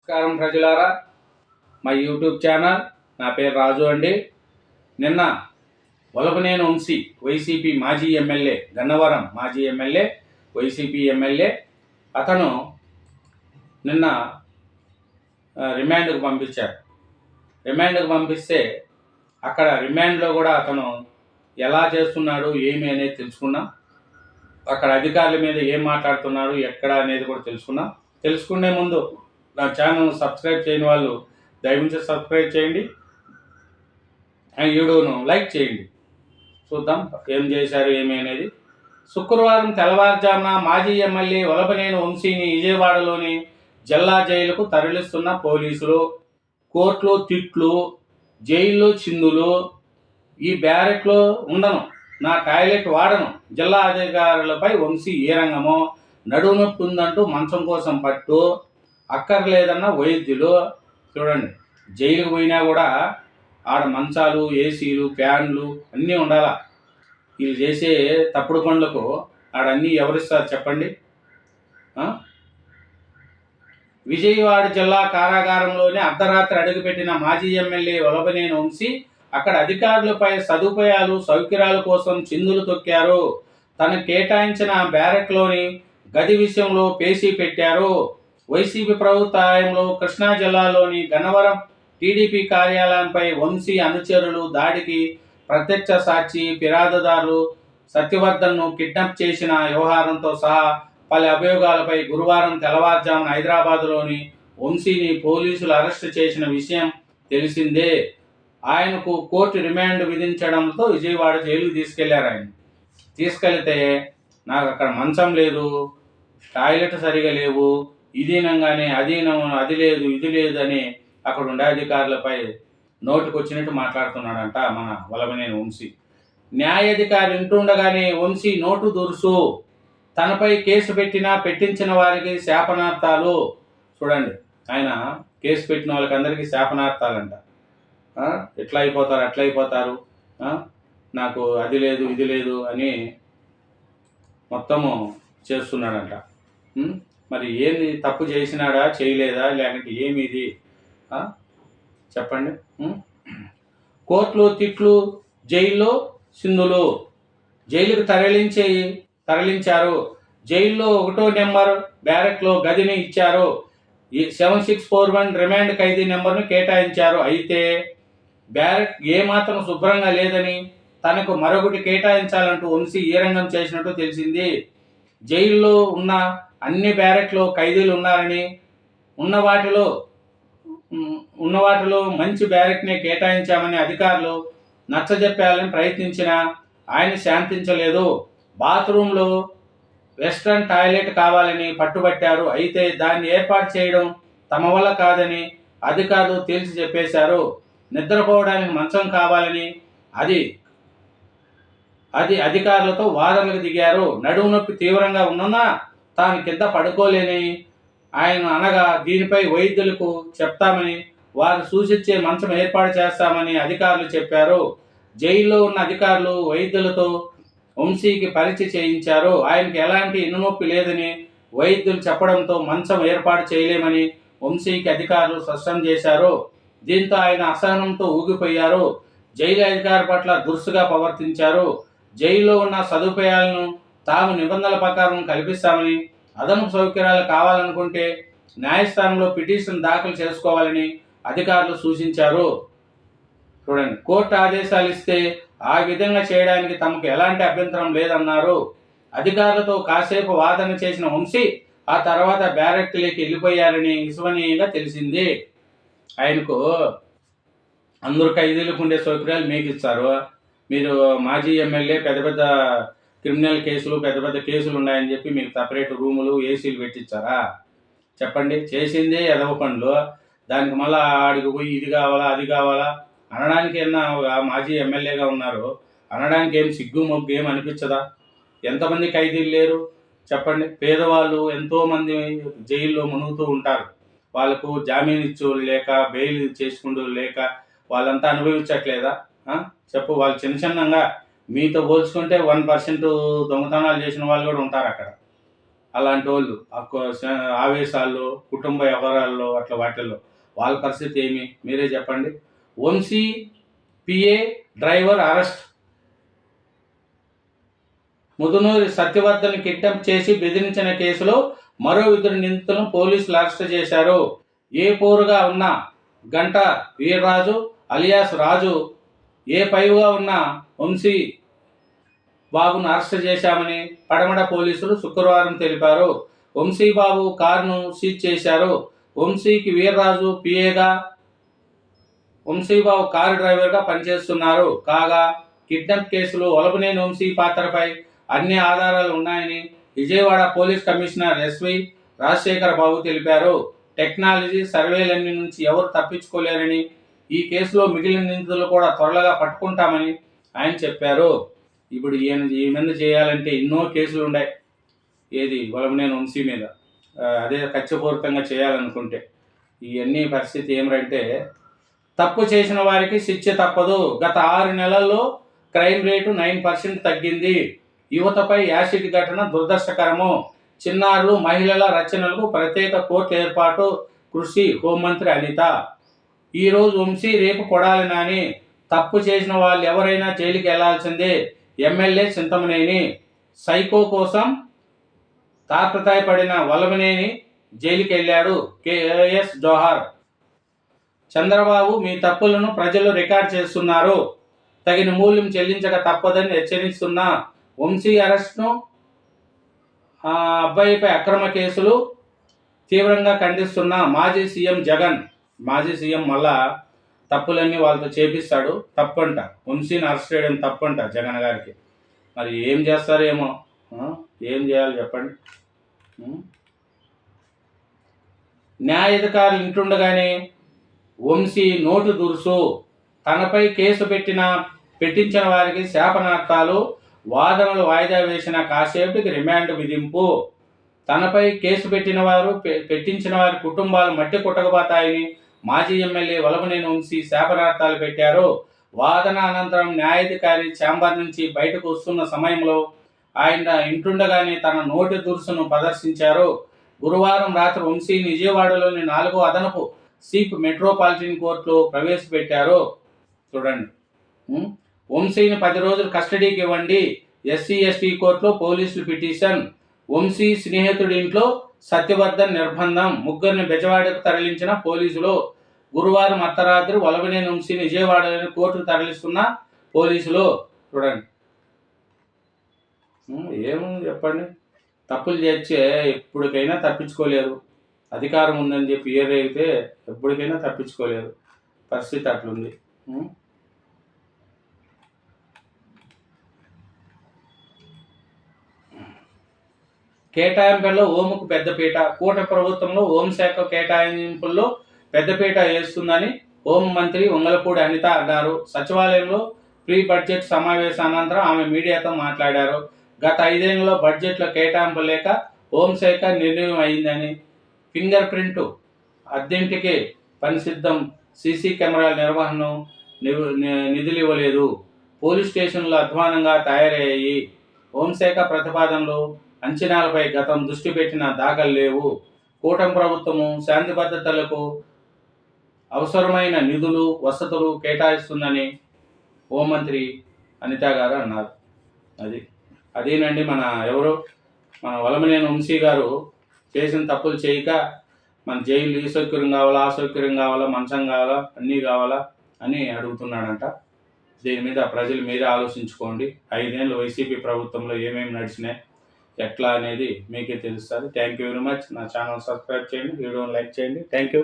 నమస్కారం ప్రజలారా, మా యూట్యూబ్ ఛానల్. నా పేరు రాజు అండి. నిన్న వలపనేని వంశీ వైసీపీ మాజీ ఎమ్మెల్యే, గన్నవరం మాజీ ఎమ్మెల్యే, వైసీపీ ఎమ్మెల్యే, అతను నిన్న రిమాండ్కు పంపించారు. రిమాండ్కు పంపిస్తే అక్కడ రిమాండ్లో కూడా అతను ఎలా చేస్తున్నాడు ఏమి అనేది తెలుసుకున్నాం. అక్కడ అధికారుల మీద ఏం మాట్లాడుతున్నాడు ఎక్కడ అనేది కూడా తెలుసుకున్నాం. తెలుసుకునే ముందు నా ఛానల్ సబ్స్క్రైబ్ చేయని వాళ్ళు దయవుంచి సబ్స్క్రైబ్ చేయండి, ఆ వీడియోను లైక్ చేయండి. చూద్దాం ఏం చేశారు ఏమి అనేది. శుక్రవారం తెల్లవారుజామున మాజీ ఎమ్మెల్యే వలపనేని వంశీని విజయవాడలోని జిల్లా జైలుకు తరలిస్తున్న పోలీసులు. కోర్టులో తిట్లు, జైల్లో చిందులు. ఈ బ్యారెక్లో ఉండను, నా టాయిలెట్ వాడను. జిల్లా అధికారులపై వంశీ ఏ రంగమో. నడుము నొప్పి ఉందంటూ మంచం కోసం పట్టు, అక్కర్లేదన్న వైద్యులు. చూడండి, జైలుకు పోయినా కూడా ఆడ మంచాలు, ఏసీలు, ఫ్యాన్లు అన్నీ ఉండాలా. వీళ్ళు చేసే తప్పుడు పనులకు ఆడన్నీ ఎవరిస్తారు చెప్పండి. విజయవాడ జిల్లా కారాగారంలోనే అర్ధరాత్రి అడుగుపెట్టిన మాజీ ఎమ్మెల్యే వలపనేని వంశీ అక్కడ అధికారులపై సదుపాయాలు సౌకర్యాల కోసం చిందులు తొక్కారు. తనకు కేటాయించిన బ్యారెక్లోని గది విషయంలో పేసీ పెట్టారు. వైసీపీ ప్రభుత్వ హయాంలో కృష్ణా జిల్లాలోని గన్నవరం టీడీపీ కార్యాలయంపై వంశీ అనుచరులు దాడికి ప్రత్యక్ష సాక్షి ఫిర్యాదుదారు సత్యవర్ధన్ను కిడ్నాప్ చేసిన వ్యవహారంతో సహా పలు అభియోగాలపై గురువారం తెల్లవారుజామున హైదరాబాద్లోని వంశీని పోలీసులు అరెస్టు చేసిన విషయం తెలిసిందే. ఆయనకు కోర్టు రిమాండ్ విధించడంతో విజయవాడ జైలుకు తీసుకెళ్లారు. ఆయన తీసుకెళ్తే నాకు అక్కడ మంచం లేదు, టాయిలెట్ సరిగా లేవు, ఇదీనంగానే అధీనం, అది లేదు ఇది లేదు అని అక్కడ ఉండే అధికారులపై నోటికి వచ్చినట్టు మాట్లాడుతున్నాడంట మన వలపనేని వంశీ. న్యాయాధికారి వింటుండగానే వంశీ నోటు దురుసు. తనపై కేసు పెట్టించిన వారికి శాపనార్థాలు. చూడండి, ఆయన కేసు పెట్టిన వాళ్ళకి అందరికీ శాపనార్థాలంట. ఎట్లా అయిపోతారు అట్లా అయిపోతారు, నాకు అది లేదు ఇది లేదు అని మొత్తము చేస్తున్నాడంట. మరి ఏంది, తప్పు చేసినాడా చేయలేదా లేకుంటే ఏమి ఇది చెప్పండి. కోర్టులో తిట్లు, జైల్లో సింధులు. జైలుకు తరలించారు. జైల్లో 1వ నెంబర్ బ్యారెక్లో గదిని ఇచ్చారు. 7641 రిమాండ్ ఖైదీ నెంబర్ను కేటాయించారు. అయితే బ్యారెక్ ఏమాత్రం శుభ్రంగా లేదని, తనకు మరొకటి కేటాయించాలంటూ వంశీ ఏ రంగం చేసినట్టు తెలిసింది. జైల్లో ఉన్న అన్ని బ్యారెక్లో ఖైదీలు ఉన్నారని, ఉన్న వాటిలో మంచి బ్యారెక్నే కేటాయించామని అధికారులు నచ్చజెప్పాలని ప్రయత్నించినా ఆయన శాంతించలేదు. బాత్రూంలో వెస్ట్రన్ టాయిలెట్ కావాలని పట్టుబట్టారు. అయితే దాన్ని ఏర్పాటు చేయడం తమ వల్ల కాదని అధికారులు తేల్చి చెప్పేశారు. నిద్రపోవడానికి మంచం కావాలని అది అధికారులతో వాదనలకు దిగారు. నడుము నొప్పి తీవ్రంగా ఉన్ననా తాను కింద పడుకోలేని ఆయన అనగా దీనిపై వైద్యులకు చెప్తామని, వారు సూచించే మంచం ఏర్పాటు చేస్తామని అధికారులు చెప్పారు. జైల్లో ఉన్న అధికారులు వైద్యులతో వంశీకి పరీక్ష చేయించారు. ఆయనకి ఎలాంటి ఇన్నునొప్పి లేదని వైద్యులు చెప్పడంతో మంచం ఏర్పాటు చేయలేమని వంశీకి అధికారులు స్పష్టం చేశారు. దీంతో ఆయన అసహనంతో ఊగిపోయారు. జైలు అధికారి పట్ల దురుసుగా ప్రవర్తించారు. జైల్లో ఉన్న సదుపాయాలను తాము నిబంధనల ప్రకారం కల్పిస్తామని, అదనపు సౌకర్యాలు కావాలనుకుంటే న్యాయస్థానంలో పిటిషన్ దాఖలు చేసుకోవాలని అధికారులు సూచించారు. చూడండి, కోర్టు ఆదేశాలు ఇస్తే ఆ విధంగా చేయడానికి తమకు ఎలాంటి అభ్యంతరం లేదన్నారు. అధికారులతో కాసేపు వాదన చేసిన వంశీ ఆ తర్వాత బ్యారెక్లోకి వెళ్ళిపోయారని విశ్వసనీయంగా తెలిసింది. ఆయనకు అందరూ ఖైదీలకు ఉండే సౌకర్యాలు మీకు ఇస్తారు. మీరు మాజీ ఎమ్మెల్యే, పెద్ద పెద్ద క్రిమినల్ కేసులు, పెద్ద పెద్ద కేసులు ఉన్నాయని చెప్పి మీకు సపరేట్ రూములు, ఏసీలు పెట్టించారా చెప్పండి. చేసిందే ఎదవ పనులు. దానికి మళ్ళీ ఆడికి పోయి ఇది కావాలా అది కావాలా అనడానికి ఏమన్నా మాజీ ఎమ్మెల్యేగా ఉన్నారు, అనడానికి ఏం సిగ్గు మొగ్గు ఏం అనిపించదా? ఎంతమంది ఖైదీలు లేరు చెప్పండి. పేదవాళ్ళు ఎంతోమంది జైల్లో మునుగుతూ ఉంటారు. వాళ్ళకు జామీన్ ఇచ్చేవాళ్ళు లేక, బెయిల్ చేసుకుంటూ లేక వాళ్ళంతా అనుభవించట్లేదా చెప్పు. వాళ్ళు చిన్నగా మీతో పోల్చుకుంటే 1% దొంగతనాలు చేసిన వాళ్ళు కూడా ఉంటారు అక్కడ. అలాంటి వాళ్ళు ఆవేశాల్లో, కుటుంబ వ్యవహారాల్లో అట్లా వాటిల్లో వాళ్ళ పరిస్థితి ఏమి మీరే చెప్పండి. Vamsi PA driver arrest. Mudunuri Satyavardhan kidnap చేసి బెదిరించిన కేసులో మరో 2 నిందితులను పోలీసులు అరెస్ట్ చేశారు. ఏ పోరుగా ఉన్న గంట వీర్రాజు అలియాస్ రాజు, ఏ పైగా ఉన్న వంశీ బాబును అరెస్ట్ చేశామని పడమట పోలీసులు శుక్రవారం తెలిపారు. వంశీబాబు కారును సీజ్ చేశారు. వంశీకి వీర్రాజు పిఏగా, వంశీబాబు కారు డ్రైవర్గా పనిచేస్తున్నారు. కాగా కిడ్నాప్ కేసులో వలభనేని వంశీ పాత్రపై అన్ని ఆధారాలు ఉన్నాయని Vijayawada police commissioner SV Rajasekhara Babu తెలిపారు. టెక్నాలజీ సర్వేలన్నీ నుంచి ఎవరు తప్పించుకోలేరని, ఈ కేసులో మిగిలిన నిందితులు కూడా త్వరగా పట్టుకుంటామని ఆయన చెప్పారు. ఇప్పుడు ఈ మీద చేయాలంటే ఎన్నో కేసులు ఉన్నాయి. ఏది వలభనేని వంశీ మీద అదే కక్షపూరితంగా చేయాలనుకుంటే ఇవన్నీ పరిస్థితి ఏమిటంటే, తప్పు చేసిన వారికి శిక్ష తప్పదు. గత 6 నెలల్లో క్రైమ్ రేటు 9% తగ్గింది. యువతపై యాసిడ్ ఘటన దురదృష్టకరము. చిన్నారులు, మహిళల రచనలకు ప్రత్యేక కోర్టు ఏర్పాటు కృషి. హోంమంత్రి అనిత. ఈరోజు వంశీ, రేపు కొడాలి నాని. తప్పు చేసిన వాళ్ళు ఎవరైనా జైలుకి వెళ్లాల్సిందే. ఎమ్మెల్యే చింతమనేని. సైకో కోసం తాపత్రయపడిన వలభనేని జైలుకి వెళ్ళాడు. కేఎస్ జోహార్. చంద్రబాబు, మీ తప్పులను ప్రజలు రికార్డ్ చేస్తున్నారు. తగిన మూల్యం చెల్లించక తప్పదని హెచ్చరిస్తున్న వంశీ అరెస్ట్ను, అబ్బాయిపై అక్రమ కేసులు తీవ్రంగా ఖండిస్తున్న మాజీ సీఎం జగన్. మాజీ సీఎం మళ్ళా తప్పులన్నీ వాళ్ళతో చేపిస్తాడు. తప్పంట. వంశీని అరెస్ట్ చేయడం తప్పంట జగన్ గారికి. మరి ఏం చేస్తారేమో, ఏం చేయాలి చెప్పండి. న్యాయాధికారులు ఇంటుండగానే వంశీ నోటు దురుసు. తనపై కేసు పెట్టించిన వారికి శాపనార్థాలు. వాదనలు వాయిదా వేసిన కాసేపటికి రిమాండ్ విధింపు. తనపై కేసు పెట్టించిన వారి కుటుంబాలు మట్టి కొట్టకపోతాయని మాజీ ఎమ్మెల్యే వలభనేని వంశీ శాపనార్థాలు పెట్టారు. వాదన అనంతరం న్యాయాధికారి ఛాంబర్ నుంచి బయటకు వస్తున్న సమయంలో ఆయన ఇంటుండగానే తన నోటి దురుసును ప్రదర్శించారు. గురువారం రాత్రి వంశీని విజయవాడలోని 4వ అదనపు సిప్ మెట్రోపాలిటన్ కోర్టులో ప్రవేశపెట్టారు. చూడండి, వంశీని 10 రోజులు కస్టడీకి ఇవ్వండి. SC/ST కోర్టులో పోలీసులు పిటిషన్. వంశీ స్నేహితుడి ఇంట్లో సత్యవర్ధన్ నిర్బంధం. ముగ్గురిని బెజవాడకు తరలించిన పోలీసులు. గురువారం అర్ధరాత్రి వలభనేని వంశీని విజయవాడలోని కోర్టుకు తరలిస్తున్న పోలీసులు. చూడండి, ఏముంది చెప్పండి. తప్పులు చేస్తే ఎప్పటికైనా తప్పించుకోలేరు. అధికారం ఉందని చెప్పి ఏరైతే ఎప్పటికైనా తప్పించుకోలేరు. పరిస్థితి అట్లుంది. కేటాయింపుల్లో హోంకు పెద్దపీట. కూటమి ప్రభుత్వంలో హోంశాఖ కేటాయింపుల్లో పెద్దపీట వేస్తుందని హోం మంత్రి వంగలపూడి అనిత అన్నారు. సచివాలయంలో ప్రీ బడ్జెట్ సమావేశానంతరం ఆమె మీడియాతో మాట్లాడారు. గత 5 ఏళ్లలో బడ్జెట్లో కేటాయింపు లేక హోంశాఖ నిర్ణయం అయిందని, ఫింగర్ ప్రింట్ అద్దెంటికే పని సిద్ధం, సీసీ కెమెరాల నిర్వహణను నిధులు ఇవ్వలేదు, పోలీస్ స్టేషన్లు అధ్వానంగా తయారయ్యాయి, హోంశాఖ ప్రతిపాదనలు అంచనాలపై గతం దృష్టి పెట్టిన దాఖలు లేవు, కూటమి ప్రభుత్వము శాంతి భద్రతలకు అవసరమైన నిధులు, వసతులు కేటాయిస్తుందని హోంమంత్రి అనిత గారు అన్నారు. అదేనండి మన వలభనేని వంశీ గారు చేసిన తప్పులు చేయక మన జైలు ఈ సౌకర్యం కావాలా, ఆ సౌకర్యం కావాలా, మంచం కావాలా, అన్నీ కావాలా అని అడుగుతున్నాడంట. దీని మీద ప్రజలు మీరే ఆలోచించుకోండి. 5 ఏళ్ళు వైసీపీ ప్రభుత్వంలో ఏమేమి నడిచినాయి, ఎట్లా అనేది మీకే తెలుస్తుంది. Thank you very much. నా ఛానల్ సబ్స్క్రైబ్ చేయండి, వీడియోని లైక్ చేయండి. Thank you.